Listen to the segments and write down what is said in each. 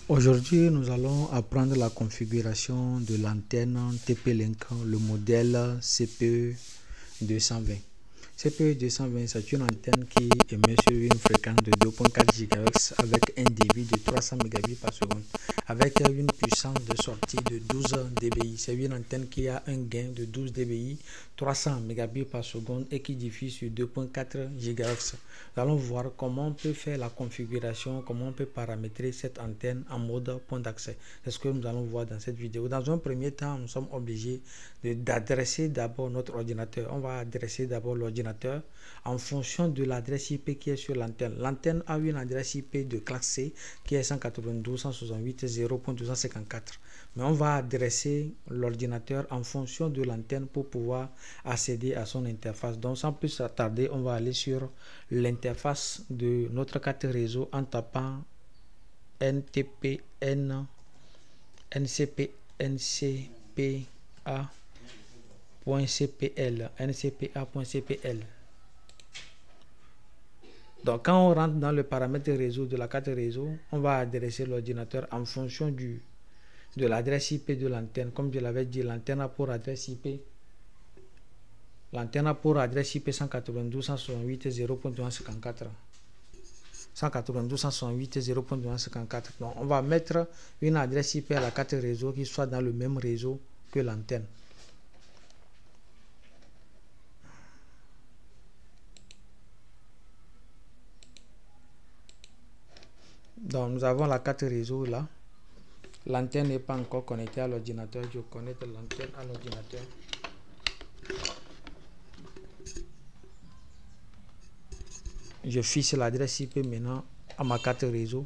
Aujourd'hui, nous allons apprendre la configuration de l'antenne TP-Link, le modèle CPE220. CPE220, c'est une antenne qui émet sur une fréquence de 2.4 GHz avec un débit de 300 Mbps par seconde, avec une puissance de sortie de 12 dBi. C'est une antenne qui a un gain de 12 dBi, 300 Mbps par seconde et qui diffuse sur 2.4 GHz. Nous allons voir comment on peut faire la configuration, comment on peut paramétrer cette antenne en mode point d'accès. C'est ce que nous allons voir dans cette vidéo. Dans un premier temps, nous sommes obligés d'adresser d'abord notre ordinateur. On va adresser d'abord l'ordinateur en fonction de l'adresse IP qui est sur l'antenne. L'antenne a une adresse IP de classe C qui est 192.168.0.254. Mais on va adresser l'ordinateur en fonction de l'antenne pour pouvoir accéder à son interface. Donc sans plus tarder, on va aller sur l'interface de notre carte réseau en tapant ncpa.cpl. Donc quand on rentre dans le paramètre réseau de la carte réseau, on va adresser l'ordinateur en fonction de l'adresse IP de l'antenne. Comme je l'avais dit, l'antenne a pour adresse IP 192.168.0.254. 192.168.0.254. Donc on va mettre une adresse IP à la carte réseau qui soit dans le même réseau que l'antenne. Donc nous avons la carte réseau là. L'antenne n'est pas encore connectée à l'ordinateur. Je connecte l'antenne à l'ordinateur. Je fixe l'adresse IP maintenant à ma carte réseau.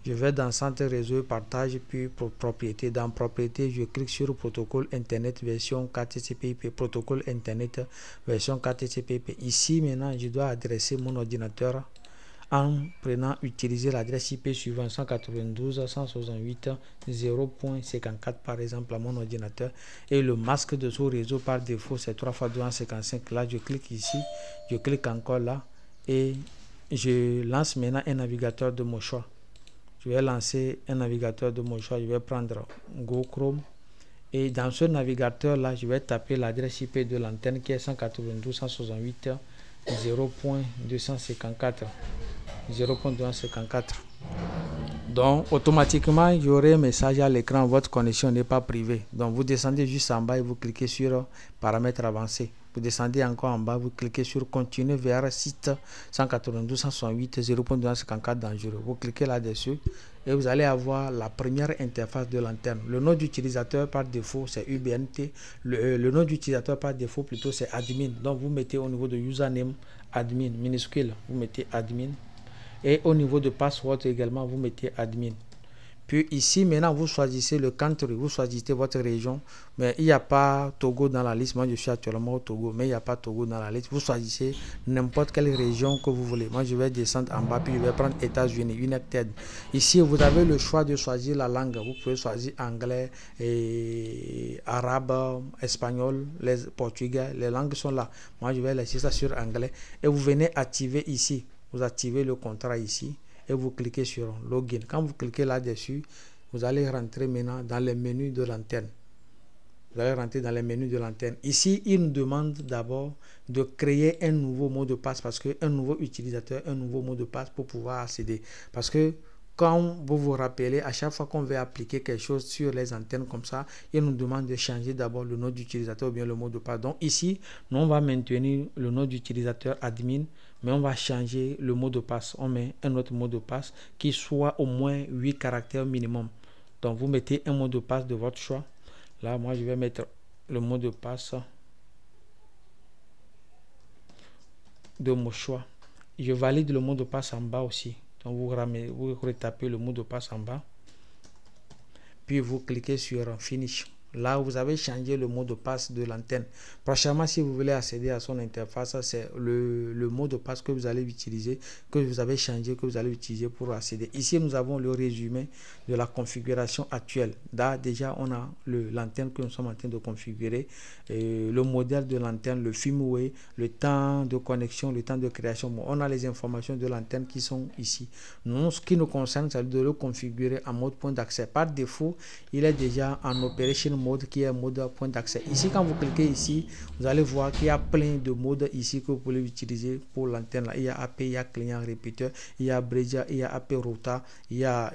Je vais dans centre réseau partage puis propriété. Dans propriété, je clique sur protocole internet version 4TCP/IP. Protocole internet version 4TCP/IP. Ici maintenant, je dois adresser mon ordinateur en utiliser l'adresse IP suivante 192.168.0.54 par exemple à mon ordinateur, et le masque de ce réseau par défaut c'est 3x255. Là je clique ici, je clique encore là et je lance maintenant un navigateur de mon choix. Je vais lancer un navigateur de mon choix. Je vais prendre Go Chrome et dans ce navigateur là je vais taper l'adresse IP de l'antenne qui est 192.168.0.254. Donc automatiquement il y aurait un message à l'écran: votre connexion n'est pas privée. Donc vous descendez juste en bas et vous cliquez sur paramètres avancés. Vous descendez encore en bas, vous cliquez sur continuer vers site 192.168.0.254 dangereux. Vous cliquez là-dessus et vous allez avoir la première interface de l'antenne. Le nom d'utilisateur par défaut c'est UBNT. Le nom d'utilisateur par défaut plutôt c'est admin. Donc vous mettez au niveau de username admin minuscule, vous mettez admin. Et au niveau de password également, vous mettez admin. Puis ici, maintenant, vous choisissez le country, vous choisissez votre région. Mais il n'y a pas Togo dans la liste. Moi, je suis actuellement au Togo, mais il n'y a pas Togo dans la liste. Vous choisissez n'importe quelle région que vous voulez. Moi, je vais descendre en bas, puis je vais prendre États-Unis, United. Ici, vous avez le choix de choisir la langue. Vous pouvez choisir anglais, et arabe, espagnol, les portugais. Les langues sont là. Moi, je vais laisser ça sur anglais. Et vous venez activer ici. Vous activez le contrat ici et vous cliquez sur login. Quand vous cliquez là-dessus, vous allez rentrer maintenant dans les menus de l'antenne. Vous allez rentrer dans les menus de l'antenne. Ici, il nous demande d'abord de créer un nouveau mot de passe parce qu'un nouveau utilisateur, un nouveau mot de passe pour pouvoir accéder. Parce que quand vous vous rappelez, à chaque fois qu'on veut appliquer quelque chose sur les antennes comme ça, il nous demande de changer d'abord le nom d'utilisateur ou bien le mot de passe. Donc ici, nous on va maintenir le nom d'utilisateur admin, mais on va changer le mot de passe. On met un autre mot de passe qui soit au moins 8 caractères minimum. Donc vous mettez un mot de passe de votre choix. Là, moi je vais mettre le mot de passe de mon choix. Je valide le mot de passe en bas aussi. Donc vous retapez le mot de passe en bas, puis vous cliquez sur Finish. Là, vous avez changé le mot de passe de l'antenne. Prochainement, si vous voulez accéder à son interface, c'est le mot de passe que vous allez utiliser, que vous avez changé, que vous allez utiliser pour accéder. Ici, nous avons le résumé de la configuration actuelle. Là, déjà, on a l'antenne que nous sommes en train de configurer, le modèle de l'antenne, le firmware, le temps de connexion, le temps de création. Bon, on a les informations de l'antenne qui sont ici. Nous, ce qui nous concerne, c'est de le configurer en mode point d'accès. Par défaut, il est déjà en operation mode qui est mode point d'accès. Ici, quand vous cliquez ici, vous allez voir qu'il y a plein de modes ici que vous pouvez utiliser pour l'antenne. Il y a AP, il y a client répéteur, il y a Bridge, il y a AP routa, il y a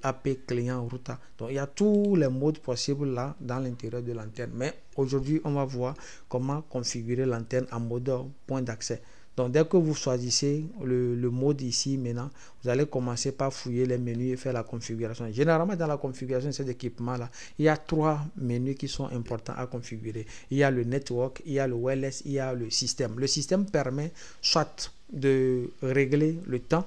AP client routa. Donc, il y a tous les modes possibles là dans l'intérieur de l'antenne. Mais aujourd'hui, on va voir comment configurer l'antenne en mode point d'accès. Donc, dès que vous choisissez le mode ici, maintenant, vous allez commencer par fouiller les menus et faire la configuration. Généralement, dans la configuration de cet équipement-là, il y a 3 menus qui sont importants à configurer. Il y a le network, il y a le wireless, il y a le système. Le système permet soit de régler le temps,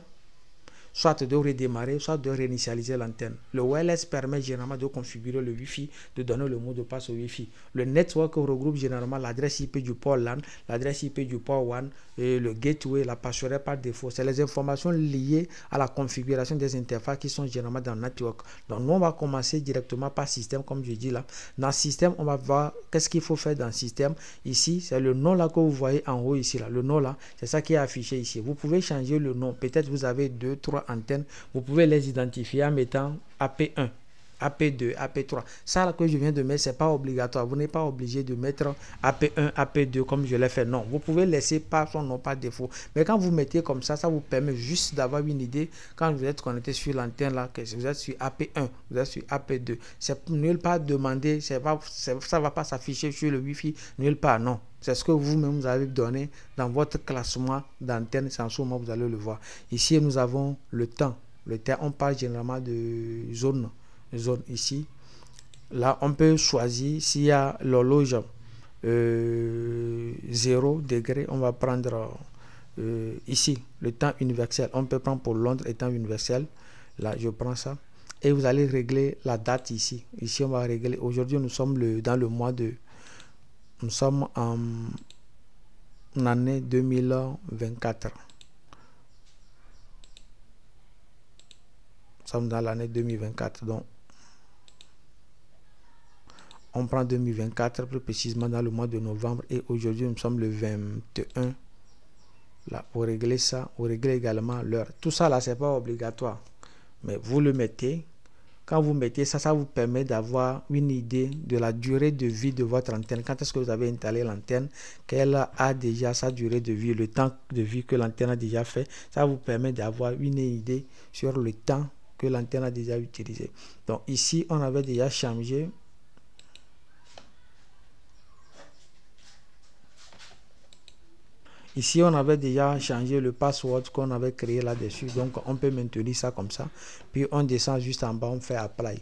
soit de redémarrer, soit de réinitialiser l'antenne. Le wireless permet généralement de configurer le Wi-Fi, de donner le mot de passe au Wi-Fi. Le network regroupe généralement l'adresse IP du port LAN, l'adresse IP du port WAN, et le gateway, la passerelle par défaut. C'est les informations liées à la configuration des interfaces qui sont généralement dans le network. Donc nous, on va commencer directement par système, comme je dis là. Dans le système, on va voir qu'est-ce qu'il faut faire dans le système. Ici, c'est le nom là que vous voyez en haut ici là. Le nom là, c'est ça qui est affiché ici. Vous pouvez changer le nom. Peut-être vous avez 2, 3 antennes. Vous pouvez les identifier en mettant AP1. AP2, AP3. Ça là que je viens de mettre, c'est pas obligatoire. Vous n'êtes pas obligé de mettre AP1, AP2 comme je l'ai fait. Non, vous pouvez laisser par son nom par défaut. Mais quand vous mettez comme ça vous permet juste d'avoir une idée quand vous êtes connecté sur l'antenne là, que vous êtes sur AP1, vous êtes sur AP2. C'est nulle part demandé, ça va pas s'afficher sur le Wi-Fi, nulle part, non. C'est ce que vous-même vous avez donné dans votre classement d'antenne. C'est en ce moment vous allez le voir. Ici, nous avons le temps. Le temps, on parle généralement de zone ici. Là, on peut choisir s'il y a l'horloge 0 degré. On va prendre ici le temps universel. On peut prendre pour Londres et temps universel. Là, je prends ça. Et vous allez régler la date ici. Ici, on va régler. Aujourd'hui, nous sommes dans le mois de... Nous sommes en année 2024. Nous sommes dans l'année 2024. Donc, on prend 2024, plus précisément dans le mois de novembre. Et aujourd'hui, nous sommes le 21. Là, pour régler ça, vous réglez également l'heure. Tout ça, là, c'est pas obligatoire. Mais vous le mettez. Quand vous mettez ça, ça vous permet d'avoir une idée de la durée de vie de votre antenne. Quand est-ce que vous avez installé l'antenne, qu'elle a déjà sa durée de vie, le temps de vie que l'antenne a déjà fait. Ça vous permet d'avoir une idée sur le temps que l'antenne a déjà utilisé. Donc ici, on avait déjà changé. Ici, on avait déjà changé le password qu'on avait créé là-dessus. Donc, on peut maintenir ça comme ça. Puis, on descend juste en bas, on fait Apply.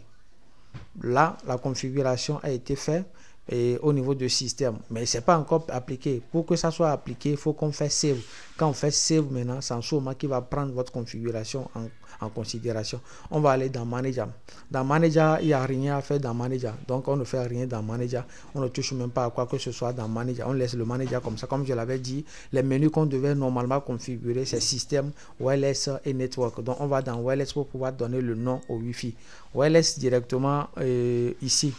Là, la configuration a été faite au niveau du système. Mais ce n'est pas encore appliqué. Pour que ça soit appliqué, il faut qu'on fasse Save. Quand on fait Save maintenant, c'est en ce moment qui va prendre votre configuration en considération. On va aller dans Manager. Dans Manager, il n'y a rien à faire dans Manager. Donc, on ne fait rien dans Manager. On ne touche même pas à quoi que ce soit dans Manager. On laisse le Manager comme ça. Comme je l'avais dit, les menus qu'on devait normalement configurer, c'est Système, Wireless et Network. Donc, on va dans Wireless pour pouvoir donner le nom au Wi-Fi. Wireless directement ici.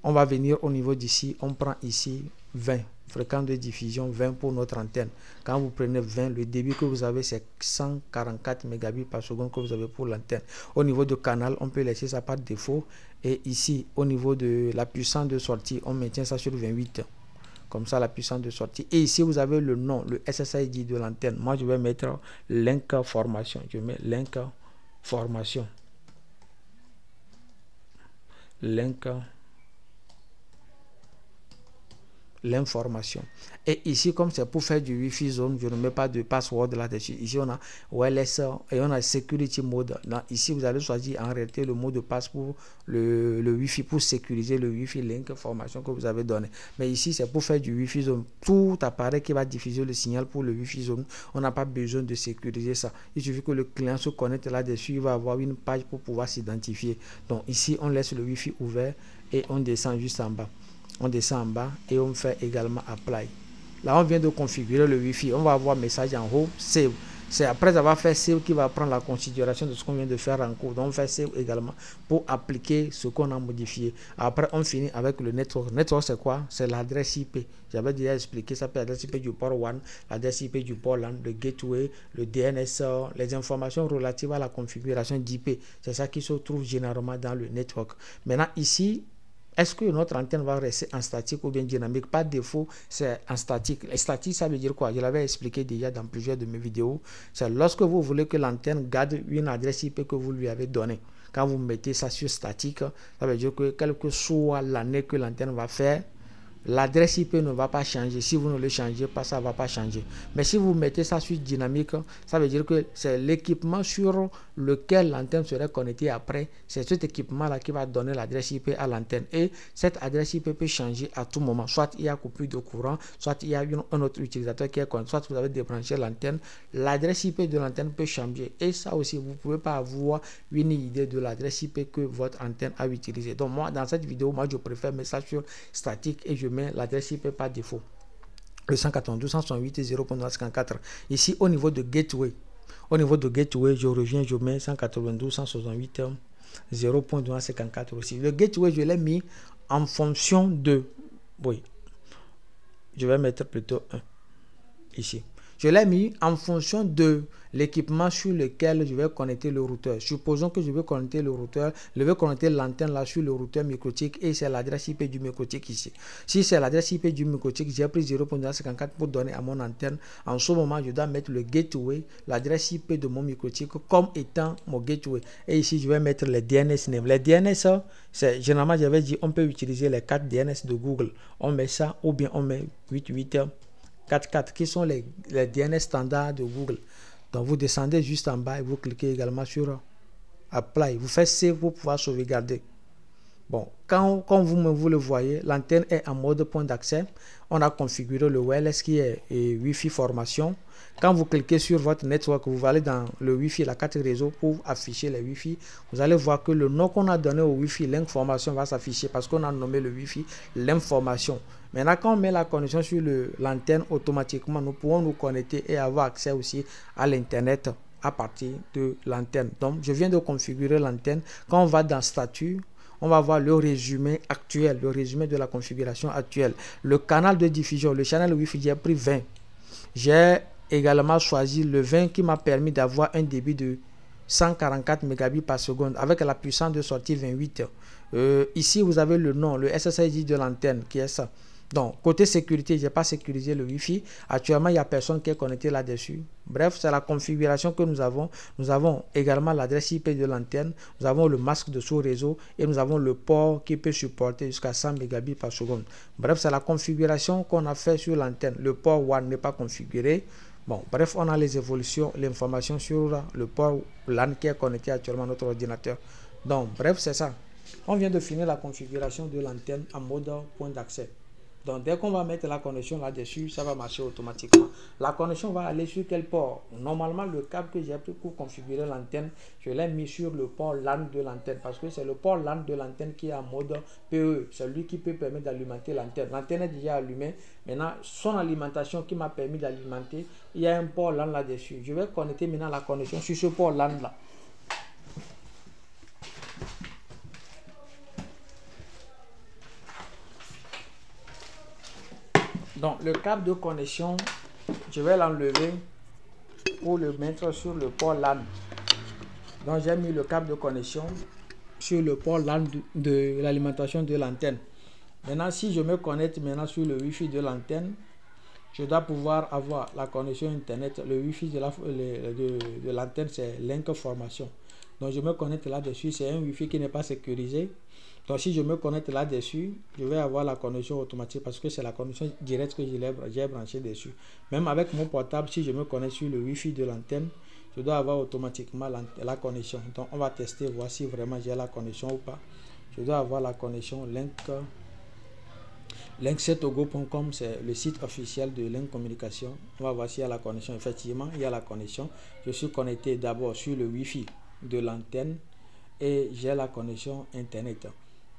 On va venir au niveau d'ici. On prend ici 20. Fréquence de diffusion 20 pour notre antenne. Quand vous prenez 20, le débit que vous avez, c'est 144 mégabits par seconde que vous avez pour l'antenne. Au niveau de canal, on peut laisser ça par défaut. Et ici, au niveau de la puissance de sortie, on maintient ça sur 28. Comme ça, la puissance de sortie. Et ici, vous avez le nom, le SSID de l'antenne. Moi, je vais mettre link formation. Je mets link formation. Link l'information. Et ici, comme c'est pour faire du Wi-Fi zone, je ne mets pas de password là-dessus. Ici, on a wireless et on a security mode. Là, ici, vous allez choisir en réalité le mot de passe pour le Wi-Fi, pour sécuriser le Wi-Fi link formation que vous avez donné. Mais ici, c'est pour faire du Wi-Fi zone. Tout appareil qui va diffuser le signal pour le Wi-Fi zone, on n'a pas besoin de sécuriser ça. Il suffit que le client se connecte là-dessus, il va avoir une page pour pouvoir s'identifier. Donc ici, on laisse le Wi-Fi ouvert. et on descend juste en bas. On descend en bas et on fait également Apply. Là, on vient de configurer le Wi-Fi. On va avoir message en haut, Save. C'est après avoir fait Save qui va prendre la considération de ce qu'on vient de faire en cours. Donc, on fait Save également pour appliquer ce qu'on a modifié. Après, on finit avec le network. Network, c'est quoi? C'est l'adresse IP. J'avais déjà expliqué, ça peut être l'adresse IP du port 1, l'adresse IP du port LAN, le gateway, le DNS, les informations relatives à la configuration d'IP. C'est ça qui se trouve généralement dans le network. Maintenant, ici, est-ce que notre antenne va rester en statique ou bien dynamique? Par défaut, c'est en statique. Et statique, ça veut dire quoi? Je l'avais expliqué déjà dans plusieurs de mes vidéos. C'est lorsque vous voulez que l'antenne garde une adresse IP que vous lui avez donnée. Quand vous mettez ça sur statique, ça veut dire que quelle que soit l'année que l'antenne va faire, l'adresse IP ne va pas changer. Si vous ne le changez pas, ça ne va pas changer. Mais si vous mettez ça sur dynamique, ça veut dire que c'est l'équipement sur lequel l'antenne serait connectée après. C'est cet équipement-là qui va donner l'adresse IP à l'antenne. Et cette adresse IP peut changer à tout moment. Soit il y a coupure de courant, soit il y a un autre utilisateur qui est connecté, soit vous avez débranché l'antenne. L'adresse IP de l'antenne peut changer. Et ça aussi, vous ne pouvez pas avoir une idée de l'adresse IP que votre antenne a utilisée. Donc moi, dans cette vidéo, je préfère mettre ça sur statique et je mets l'adresse IP par défaut. Le 192.168.0.54. Ici, au niveau de gateway. Au niveau de gateway, je reviens, je mets 192.168.0.54 aussi. Le gateway, je l'ai mis en fonction de... Oui. Je vais mettre plutôt 1 ici. Je l'ai mis en fonction de l'équipement sur lequel je vais connecter le routeur. Supposons que je vais connecter le routeur, je vais connecter l'antenne là sur le routeur microtique et c'est l'adresse IP du microtique ici. Si c'est l'adresse IP du microtique, j'ai pris 0.54 pour donner à mon antenne. En ce moment, je dois mettre le gateway, l'adresse IP de mon microtique comme étant mon gateway. Et ici, je vais mettre les DNS name. Les DNS, c'est généralement, j'avais dit, on peut utiliser les 4 DNS de Google. On met ça ou bien on met 8844 qui sont les DNS standards de Google. Donc vous descendez juste en bas et vous cliquez également sur Apply. Vous faites Save pour pouvoir sauvegarder. Bon, quand vous le voyez, l'antenne est en mode point d'accès. On a configuré le wireless qui est Wi-Fi formation. Quand vous cliquez sur votre network, vous allez dans le Wi-Fi, la carte réseau pour afficher les Wi-Fi. Vous allez voir que le nom qu'on a donné au Wi-Fi, l'information va s'afficher parce qu'on a nommé le Wi-Fi l'information. Maintenant, quand on met la connexion sur l'antenne, automatiquement, nous pouvons nous connecter et avoir accès aussi à l'Internet à partir de l'antenne. Donc, je viens de configurer l'antenne. Quand on va dans Statut, on va voir le résumé actuel, le résumé de la configuration actuelle. Le canal de diffusion, le channel Wi-Fi, j'ai pris 20. J'ai également choisi le 20 qui m'a permis d'avoir un débit de 144 mégabits par seconde avec la puissance de sortie 28. Ici, vous avez le nom, le SSID de l'antenne qui est ça. Donc, côté sécurité, je n'ai pas sécurisé le Wi-Fi. Actuellement, il n'y a personne qui est connecté là-dessus. Bref, c'est la configuration que nous avons. Nous avons également l'adresse IP de l'antenne. Nous avons le masque de sous-réseau et nous avons le port qui peut supporter jusqu'à 100 mégabits par seconde. Bref, c'est la configuration qu'on a fait sur l'antenne. Le port WAN n'est pas configuré. Bon, bref, on a les évolutions, l'information sur le port LAN qui est connecté actuellement à notre ordinateur. Donc, bref, c'est ça. On vient de finir la configuration de l'antenne en mode point d'accès. Donc, dès qu'on va mettre la connexion là-dessus, ça va marcher automatiquement. La connexion va aller sur quel port? Normalement, le câble que j'ai pris pour configurer l'antenne, je l'ai mis sur le port LAN de l'antenne parce que c'est le port LAN de l'antenne qui est en mode PE. C'est lui qui peut permettre d'alimenter l'antenne. L'antenne est déjà allumée. Maintenant, son alimentation qui m'a permis d'alimenter, il y a un port LAN là-dessus. Je vais connecter maintenant la connexion sur ce port LAN là. Donc, le câble de connexion, je vais l'enlever pour le mettre sur le port LAN. Donc, j'ai mis le câble de connexion sur le port LAN de l'alimentation de l'antenne. Maintenant, si je me connecte maintenant sur le Wi-Fi de l'antenne, je dois pouvoir avoir la connexion Internet. Le Wi-Fi de l'antenne, c'est Link Formation. Donc, je me connecte là-dessus. C'est un Wi-Fi qui n'est pas sécurisé. Donc, si je me connecte là-dessus, je vais avoir la connexion automatique parce que c'est la connexion directe que j'ai branchée dessus. Même avec mon portable, si je me connecte sur le Wi-Fi de l'antenne, je dois avoir automatiquement la connexion. Donc, on va tester, voir si vraiment j'ai la connexion ou pas. Je dois avoir la connexion Link7togo.com, c'est le site officiel de Link Communication. On va voir s'il y a la connexion. Effectivement, il y a la connexion. Je suis connecté d'abord sur le Wi-Fi de l'antenne et j'ai la connexion Internet.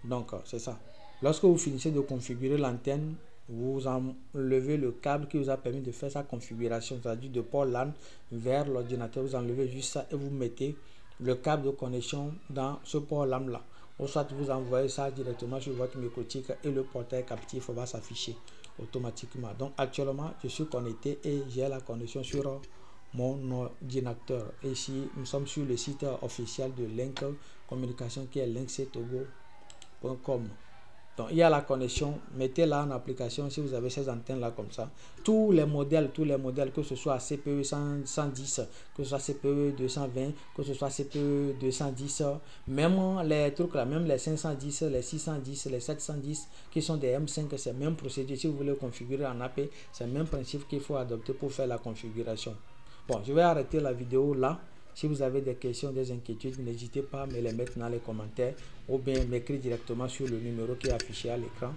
Donc, c'est ça. Lorsque vous finissez de configurer l'antenne, vous enlevez le câble qui vous a permis de faire sa configuration, c'est-à-dire de port LAN vers l'ordinateur. Vous enlevez juste ça et vous mettez le câble de connexion dans ce port LAN là. Ou soit vous envoyez ça directement sur votre microtique et le portail captif va s'afficher automatiquement. Donc actuellement, je suis connecté et j'ai la connexion sur mon ordinateur. Et ici, nous sommes sur le site officiel de Link Communication qui est linkctogo.com. Donc il y a la connexion, mettez-la en application si vous avez ces antennes là comme ça. Tous les modèles, que ce soit CPE 110, que ce soit CPE 220, que ce soit CPE 210, même les trucs là, même les 510, les 610, les 710 qui sont des M5, c'est la même procédure. Si vous voulez configurer en AP, c'est le même principe qu'il faut adopter pour faire la configuration. Bon, je vais arrêter la vidéo là. Si vous avez des questions, des inquiétudes, n'hésitez pas à me les mettre dans les commentaires ou bien m'écrire directement sur le numéro qui est affiché à l'écran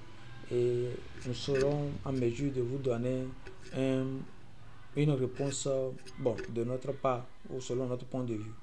et nous serons en mesure de vous donner une réponse de notre part ou selon notre point de vue.